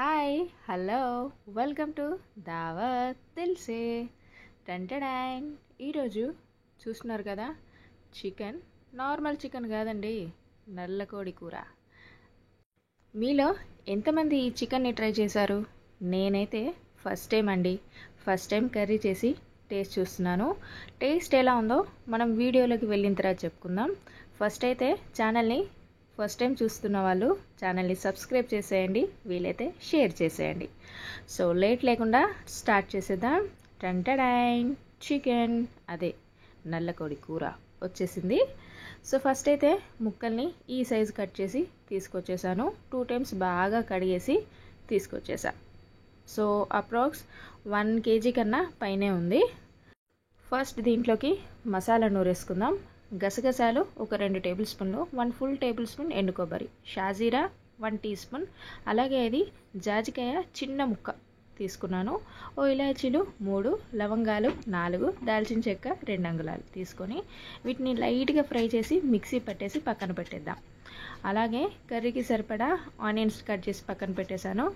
Hi hello welcome to దావత్ దిల్సే టంటడైన్. ఈరోజు చూస్తున్నారు కదా, చికెన్ నార్మల్ చికెన్ కాదండి, నల్ల కోడి కూర. మీలో ఎంతమంది ఈ చికెన్ని ట్రై చేశారు? నేనైతే ఫస్ట్ టైం అండి. ఫస్ట్ టైం కర్రీ చేసి టేస్ట్ చూస్తున్నాను. టేస్ట్ ఎలా ఉందో మనం వీడియోలోకి వెళ్ళిన తర్వాత చెప్పుకుందాం. ఫస్ట్ అయితే ఛానల్ని ఫస్ట్ టైం చూస్తున్న వాళ్ళు ఛానల్ని సబ్స్క్రైబ్ చేసేయండి, వీలైతే షేర్ చేసేయండి. సో లేట్ లేకుండా స్టార్ట్ చేసేద్దాం. టంటడైన్, చికెన్ అదే నల్ల కోడి కూర వచ్చేసింది. సో ఫస్ట్ అయితే ముక్కల్ని ఈ సైజు కట్ చేసి తీసుకొచ్చేసాను. 2 టైమ్స్ బాగా కడిగేసి తీసుకొచ్చేసా. సో అప్రాక్స్ 1 kg కన్నా పైనే ఉంది. ఫస్ట్ దీంట్లోకి మసాలా నూరేసుకుందాం. గసగసాలు ఒక 2 టేబుల్ స్పూన్లు, 1 ఫుల్ టేబుల్ స్పూన్ ఎండు కొబ్బరి, షాజీరా 1 టీ స్పూన్, అలాగే అది జాజికాయ చిన్న ముక్క తీసుకున్నాను. ఓ ఇలాచీలు 3, లవంగాలు 4, దాల్చిన చెక్క 2 అంగుళాలు తీసుకొని వీటిని లైట్గా ఫ్రై చేసి మిక్సీ పట్టేసి పక్కన పెట్టేద్దాం. అలాగే కర్రీకి సరిపడా ఆనియన్స్ కట్ చేసి పక్కన పెట్టేశాను.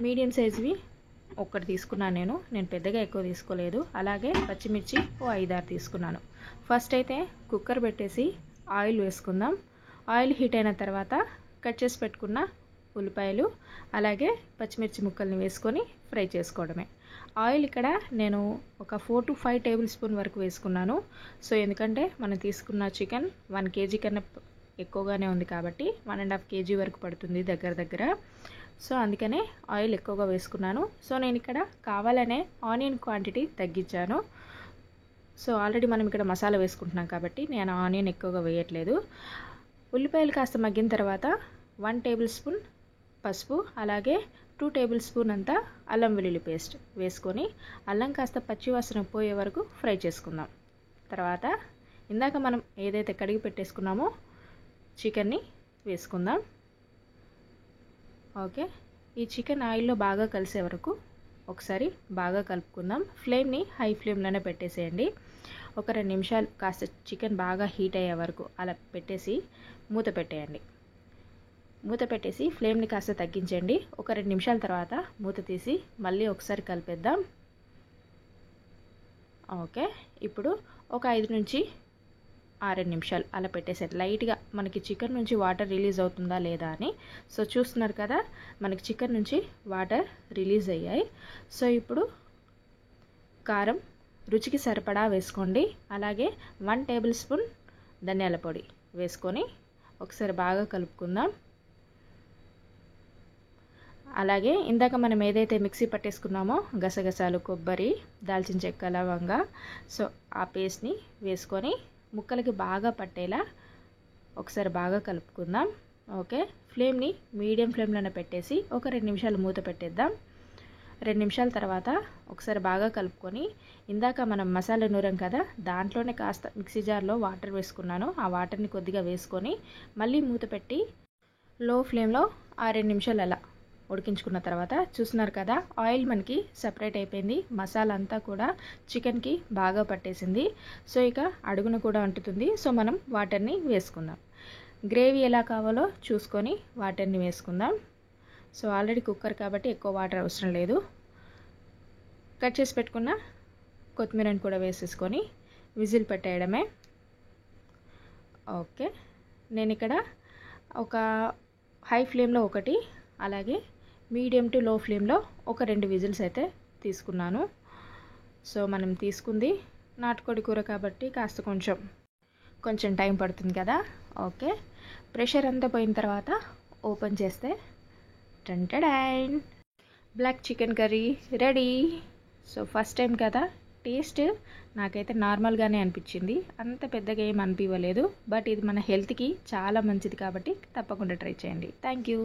మీడియం సైజువి ఒక్కటి తీసుకున్నాను నేను పెద్దగా ఎక్కువ తీసుకోలేదు. అలాగే పచ్చిమిర్చి ఓ 5-6 తీసుకున్నాను. ఫస్ట్ అయితే కుక్కర్ పెట్టేసి ఆయిల్ వేసుకుందాం. ఆయిల్ హీట్ అయిన తర్వాత కట్ చేసి పెట్టుకున్న ఉల్లిపాయలు అలాగే పచ్చిమిర్చి ముక్కల్ని వేసుకొని ఫ్రై చేసుకోవడమే. ఆయిల్ ఇక్కడ నేను ఒక 4 to 5 టేబుల్ స్పూన్ వరకు వేసుకున్నాను. సో ఎందుకంటే మనం తీసుకున్న చికెన్ 1 kg కన్నా ఎక్కువగానే ఉంది కాబట్టి 1.5 kg వరకు పడుతుంది దగ్గర. సో అందుకనే ఆయిల్ ఎక్కువగా వేసుకున్నాను. సో నేను ఇక్కడ కావాలనే ఆనియన్ క్వాంటిటీ తగ్గించాను. సో ఆల్రెడీ మనం ఇక్కడ మసాలా వేసుకుంటున్నాం కాబట్టి నేను ఆనియన్ ఎక్కువగా వేయట్లేదు. ఉల్లిపాయలు కాస్త మగ్గిన తర్వాత 1 టేబుల్ స్పూన్ పసుపు, అలాగే 2 టేబుల్ స్పూన్ అంతా అల్లం వెల్లుల్లి పేస్ట్ వేసుకొని అల్లం కాస్త పచ్చివాసన పోయే వరకు ఫ్రై చేసుకుందాం. తర్వాత ఇందాక మనం ఏదైతే కడిగి పెట్టేసుకున్నామో చికెన్ని వేసుకుందాం. ఓకే, ఈ చికెన్ ఆయిల్లో బాగా కలిసే వరకు ఒకసారి బాగా కలుపుకుందాం. ఫ్లేమ్ని హై ఫ్లేమ్లోనే పెట్టేసేయండి. ఒక 2 నిమిషాలు కాస్త చికెన్ బాగా హీట్ అయ్యే వరకు అలా పెట్టేసి మూత పెట్టేయండి. మూత పెట్టేసి ఫ్లేమ్ని కాస్త తగ్గించండి. ఒక 2 నిమిషాల తర్వాత మూత తీసి మళ్ళీ ఒకసారి కలిపేద్దాం. ఓకే, ఇప్పుడు ఒక 5 నుంచి 6 నిమిషాలు అలా పెట్టేసారు. లైట్గా మనకి చికెన్ నుంచి వాటర్ రిలీజ్ అవుతుందా లేదా అని. సో చూస్తున్నారు కదా, మనకి చికెన్ నుంచి వాటర్ రిలీజ్ అయ్యాయి. సో ఇప్పుడు కారం రుచికి సరిపడా వేసుకోండి. అలాగే 1 టేబుల్ స్పూన్ ధనియాల పొడి వేసుకొని ఒకసారి బాగా కలుపుకుందాం. అలాగే ఇందాక మనం ఏదైతే మిక్సీ పట్టేసుకున్నామో గసగసాలు, కొబ్బరి, దాల్చిన చెక్క, లవంగా, సో ఆ పేస్ట్ని వేసుకొని ముక్కలకి బాగా పట్టేలా ఒకసారి బాగా కలుపుకుందాం. ఓకే, ఫ్లేమ్ని మీడియం ఫ్లేమ్లోనే పెట్టేసి ఒక 2 నిమిషాలు మూత పెట్టేద్దాం. 2 నిమిషాల తర్వాత ఒకసారి బాగా కలుపుకొని ఇందాక మనం మసాలా నూరాం కదా, దాంట్లోనే కాస్త మిక్సీ జార్లో వాటర్ వేసుకున్నాను. ఆ వాటర్ని కొద్దిగా వేసుకొని మళ్ళీ మూత పెట్టి లో ఫ్లేమ్లో 2 నిమిషాలు అలా ఉడికించుకున్న తర్వాత చూస్తున్నారు కదా, ఆయిల్ మనకి సపరేట్ అయిపోయింది. మసాలా అంతా కూడా చికెన్కి బాగా పట్టేసింది. సో ఇక అడుగున కూడా అంటుతుంది. సో మనం వాటర్ని వేసుకుందాం. గ్రేవీ ఎలా కావాలో చూసుకొని వాటర్ని వేసుకుందాం. సో ఆల్రెడీ కుక్కర్ కాబట్టి ఎక్కువ వాటర్ అవసరం లేదు. కట్ చేసి పెట్టుకున్న కొత్తిమీరని కూడా వేసేసుకొని విజిల్ పెట్టేయడమే. ఓకే, నేను ఇక్కడ ఒక హై ఫ్లేమ్లో ఒకటి, అలాగే మీడియం టు లో ఫ్లేమ్లో ఒక 2 విజిల్స్ అయితే తీసుకున్నాను. సో మనం తీసుకుంది నాటుకోడి కూర కాబట్టి కాస్త కొంచెం టైం పడుతుంది కదా. ఓకే, ప్రెషర్ అంతా పోయిన తర్వాత ఓపెన్ చేస్తే టంటడైన్, black chicken curry ready. So first time కదా, టేస్ట్ నాకైతే నార్మల్గానే అనిపించింది, అంత పెద్దగా ఏం అనిపించలేదు. బట్ ఇది మన హెల్త్కి చాలా మంచిది కాబట్టి తప్పకుండా ట్రై చేయండి. Thank you.